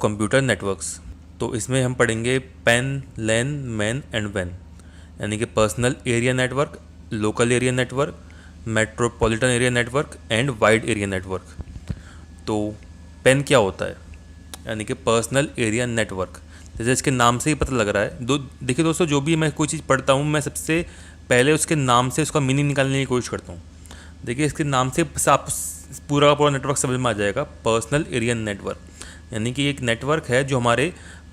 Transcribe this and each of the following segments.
Computer networks. तो इसमें हम पढ़ेंगे पैन, लैन, मैन एंड वैन, यानी कि personal area network, local area network, metropolitan area network and wide area network. तो पैन क्या होता है, यानी कि पर्सनल एरिया नेटवर्क। जैसे इसके नाम से ही पता लग रहा है, देखिए दोस्तों, जो भी मैं कोई चीज़ पढ़ता हूँ मैं सबसे पहले उसके नाम से उसका मीनिंग निकालने की कोशिश करता हूँ। देखिए इसके नाम से आप पूरा का पूरा नेटवर्क समझ में आ जाएगा। पर्सनल एरिया नेटवर्क यानी कि एक नेटवर्क है जो हमारे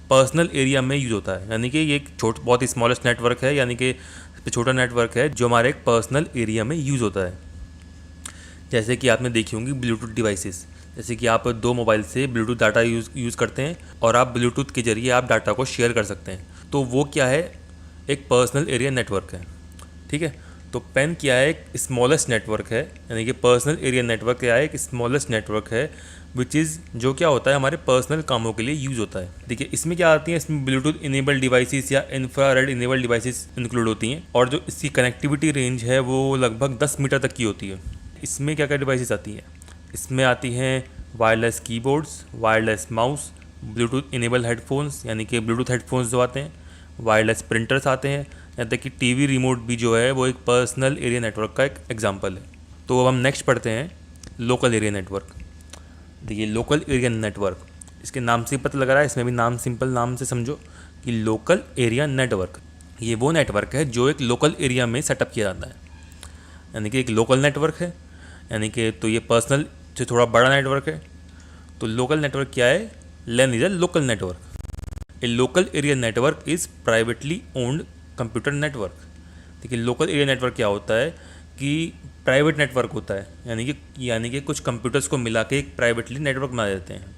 पर्सनल एरिया में यूज़ होता है, यानी कि ये एक बहुत ही स्मॉलेस्ट नेटवर्क है, यानी कि छोटा नेटवर्क है जो हमारे एक पर्सनल एरिया में यूज़ होता है। जैसे कि आपने देखी होंगी ब्लूटूथ डिवाइसेस, जैसे कि आप दो मोबाइल से ब्लूटूथ डाटा यूज़ करते हैं और आप ब्लूटूथ के जरिए आप डाटा को शेयर कर सकते हैं। तो वो क्या है, एक पर्सनल एरिया नेटवर्क है। ठीक है, तो पैन क्या है, एक स्मॉलेस्ट नेटवर्क है, यानी कि पर्सनल एरिया नेटवर्क क्या है, एक स्मॉलेस्ट नेटवर्क है विच इज़ जो क्या होता है हमारे पर्सनल कामों के लिए यूज़ होता है। देखिए इसमें क्या आती है, इसमें ब्लूटूथ इनेबल डिवाइसेस या इंफ्रारेड इनेबल डिवाइसेस इंक्लूड होती हैं, और जो इसकी कनेक्टिविटी रेंज है वो लगभग 10 मीटर तक की होती है। इसमें क्या क्या डिवाइसेस आती हैं, इसमें आती हैं wireless keyboards, wireless mouse, Bluetooth enable headphones यानी कि ब्लूटूथ हेडफोन्स जो आते हैं, वायरलेस प्रिंटर्स आते हैं, यहाँ तक कि टीवी रिमोट भी जो है वो एक पर्सनल एरिया नेटवर्क का एक एग्जांपल है। तो अब हम नेक्स्ट पढ़ते हैं लोकल एरिया नेटवर्क। देखिए लोकल एरिया नेटवर्क, इसके नाम से ही पता लग रहा है, इसमें भी नाम सिंपल नाम से समझो कि लोकल एरिया नेटवर्क ये वो नेटवर्क है जो एक लोकल एरिया में सेटअप किया जाता है, यानी कि एक लोकल नेटवर्क है, यानी कि तो ये पर्सनल से थोड़ा बड़ा नेटवर्क है। तो लोकल नेटवर्क क्या है, LAN is a local network. A local area network is privately owned computer network. देखिए लोकल एरिया नेटवर्क क्या होता है कि प्राइवेट नेटवर्क होता है, यानी कि कुछ कंप्यूटर्स को मिला के एक प्राइवेटली नेटवर्क बना देते हैं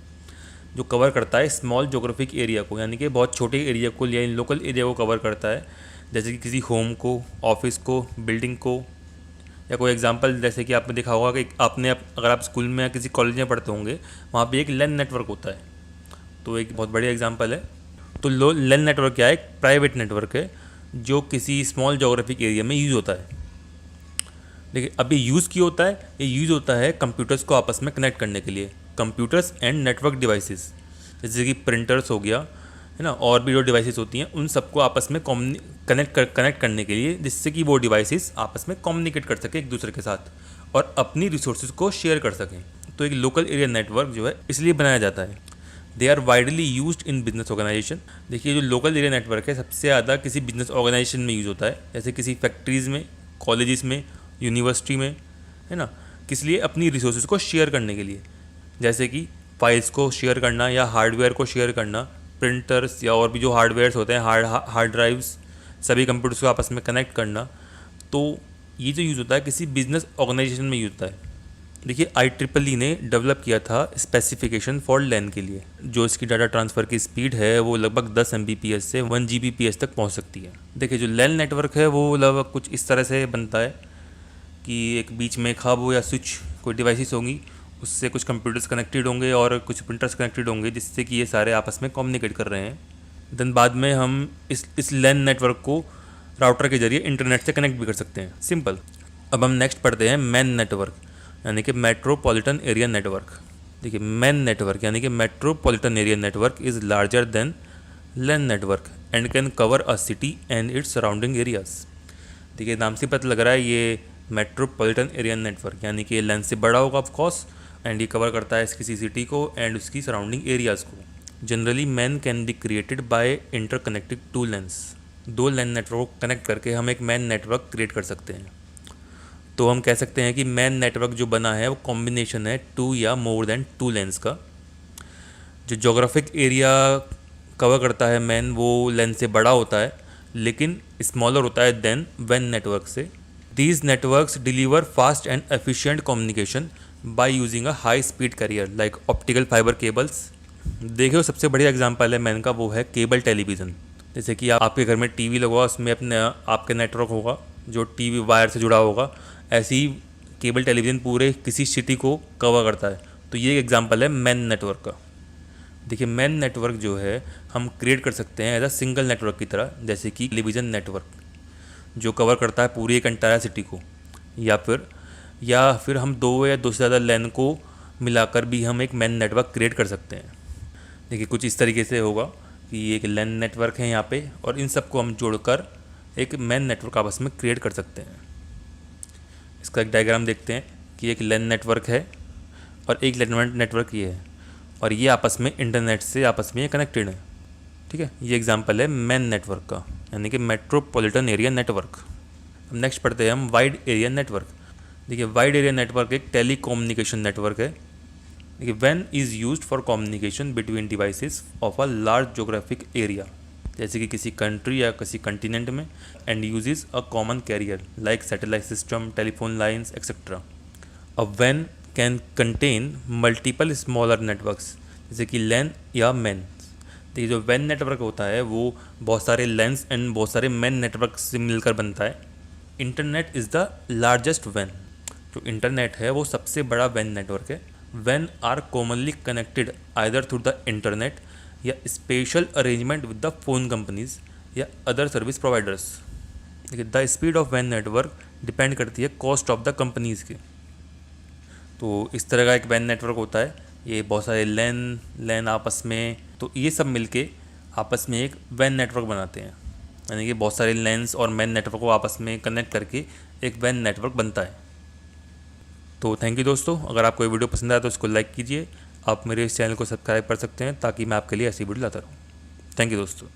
जो कवर करता है स्मॉल जोग्राफिक एरिया को, यानी कि बहुत छोटे एरिया को या लोकल एरिया को कवर करता है, जैसे कि किसी होम को, ऑफिस को, बिल्डिंग को, या कोई एग्जांपल जैसे कि आपने देखा होगा कि अगर आप स्कूल में या किसी कॉलेज में पढ़ते होंगे वहाँ पे एक लैन नेटवर्क होता है, तो एक बहुत बढ़िया एग्जांपल है। तो लैन नेटवर्क क्या है, एक प्राइवेट नेटवर्क है जो किसी स्मॉल जोग्राफिक एरिया में यूज़ होता है। देखिए अभी यूज़ क्यों होता है, ये यूज़ होता है कंप्यूटर्स को आपस में कनेक्ट करने के लिए, कंप्यूटर्स एंड नेटवर्क डिवाइसेस, जैसे कि प्रिंटर्स हो गया है ना, और भी जो डिवाइसेस होती हैं उन सबको आपस में कनेक्ट करने के लिए, जिससे कि वो डिवाइसेस आपस में कम्युनिकेट कर सकें एक दूसरे के साथ और अपनी रिसोर्सेज को शेयर कर सकें। तो एक लोकल एरिया नेटवर्क जो है इसलिए बनाया जाता है। They are widely used in business organisation. देखिए जो लोकल एरिया नेटवर्क है सबसे ज़्यादा किसी बिजनेस ऑर्गेनाइजेशन में यूज़ होता है, जैसे किसी फैक्ट्रीज़ में, कॉलेजेस में, यूनिवर्सिटी में, है ना, किस लिए, अपनी रिसोर्सेज को शेयर करने के लिए, जैसे कि फाइल्स को शेयर करना या हार्डवेयर को शेयर करना, प्रिंटर्स या और भी जो हार्डवेयर्स होते हैं, हार्ड ड्राइव्स, सभी कंप्यूटर्स को आपस में कनेक्ट करना। तो ये जो यूज़ होता है किसी बिजनेस ऑर्गेनाइजेशन में यूज़ होता है। देखिए IEEE ने डेवलप किया था स्पेसिफिकेशन फॉर लैन के लिए, जो इसकी डाटा ट्रांसफ़र की स्पीड है वो लगभग 10 Mbps से 1 Gbps तक पहुंच सकती है। देखिए जो लैन नेटवर्क है वो लगभग कुछ इस तरह से बनता है कि एक बीच में एक हब या स्विच कोई डिवाइसेस होंगी, उससे कुछ कंप्यूटर्स कनेक्टेड होंगे और कुछ प्रिंटर्स कनेक्टेड होंगे, जिससे कि ये सारे आपस में कम्युनिकेट कर रहे हैं। देन बाद में हम इस लैन नेटवर्क को राउटर के जरिए इंटरनेट से कनेक्ट भी कर सकते हैं, सिंपल। अब हम नेक्स्ट पढ़ते हैं मैन नेटवर्क, यानी कि मेट्रोपॉलिटन एरिया नेटवर्क। देखिए मैन नेटवर्क यानी कि metropolitan area network is larger than LAN network and can cover a city and its surrounding areas. देखिए नाम से पता लग रहा है ये मेट्रोपॉलिटन एरिया नेटवर्क, यानी कि लैन से बड़ा होगा ऑफ कोर्स, एंड ये कवर करता है किसी सिटी को एंड उसकी सराउंडिंग एरियाज़ को। Generally MAN can be created by interconnected two LANs. दो लैन नेटवर्क को कनेक्ट करके हम एक मैन नेटवर्क क्रिएट कर सकते हैं। तो हम कह सकते हैं कि मैन नेटवर्क जो बना है वो कॉम्बिनेशन है 2 या मोर देन 2 लेंस का। जो जोग्राफिक एरिया कवर करता है मैन, वो लेंस से बड़ा होता है लेकिन स्मॉलर होता है देन वैन नेटवर्क से। These networks deliver fast and efficient communication by using a high speed carrier like optical fibre cables. देखिए सबसे बढ़िया एग्जांपल है मैन का, वो है केबल टेलीविज़न। जैसे कि आपके घर में टीवी लगा, उसमें आपके नेटवर्क होगा जो टीवी वायर से जुड़ा होगा, ऐसे ही केबल टेलीविज़न पूरे किसी सिटी को कवर करता है। तो ये एक एग्जांपल है मैन नेटवर्क का। देखिए मैन नेटवर्क जो है हम क्रिएट कर सकते हैं एज अ सिंगल नेटवर्क की तरह, जैसे कि टेलीविज़न नेटवर्क जो कवर करता है पूरी एक एंटायर सिटी को, या फिर हम 2 या 2 से ज़्यादा लैन को मिलाकर भी हम एक मैन नेटवर्क क्रिएट कर सकते हैं। देखिए कुछ इस तरीके से होगा कि ये एक लैन नेटवर्क है यहाँ पे, और इन सबको हम जोड़कर एक मैन नेटवर्क आपस में क्रिएट कर सकते हैं। इसका एक डायग्राम देखते हैं कि एक लैन नेटवर्क है और एक लैन नेटवर्क ये है, और ये आपस में इंटरनेट से आपस में ये कनेक्टेड है। ठीक है, ये एग्जांपल है मैन नेटवर्क का, यानी कि मेट्रोपॉलिटन एरिया नेटवर्क। अब नेक्स्ट पढ़ते हैं हम वाइड एरिया नेटवर्क। देखिए वाइड एरिया नेटवर्क एक टेली कम्युनिकेशन नेटवर्क है। देखिए वैन is used for communication between devices of a large geographic area, जैसे कि किसी कंट्री या किसी कंटिनेंट में, and uses a common carrier like satellite system, telephone lines etcetera. A वैन can contain multiple smaller networks, जैसे कि लैन या मैन। देखिए जो वैन नेटवर्क होता है वो बहुत सारे लैन्स एंड बहुत सारे मैन नेटवर्क से मिलकर बनता है। इंटरनेट इज़ द लार्जेस्ट वैन। जो इंटरनेट है वो सबसे बड़ा वैन नेटवर्क है। वैन are commonly connected either through the internet या special arrangement with the phone companies या अदर सर्विस प्रोवाइडर्स। देखिए द स्पीड ऑफ वैन नेटवर्क डिपेंड करती है कॉस्ट ऑफ द कंपनीज़ के। तो इस तरह का एक वैन नेटवर्क होता है। ये बहुत सारे लैन आपस में, तो ये सब मिलके आपस में एक वैन नेटवर्क बनाते हैं, यानी कि बहुत सारे लैन्स और मैन नेटवर्क को आपस में कनेक्ट करके एक वैन नेटवर्क बनता है। तो थैंक यू दोस्तों, अगर आपको ये वीडियो पसंद आया तो इसको लाइक कीजिए। आप मेरे इस चैनल को सब्सक्राइब कर सकते हैं ताकि मैं आपके लिए ऐसी वीडियो लाता रहूँ। थैंक यू दोस्तों।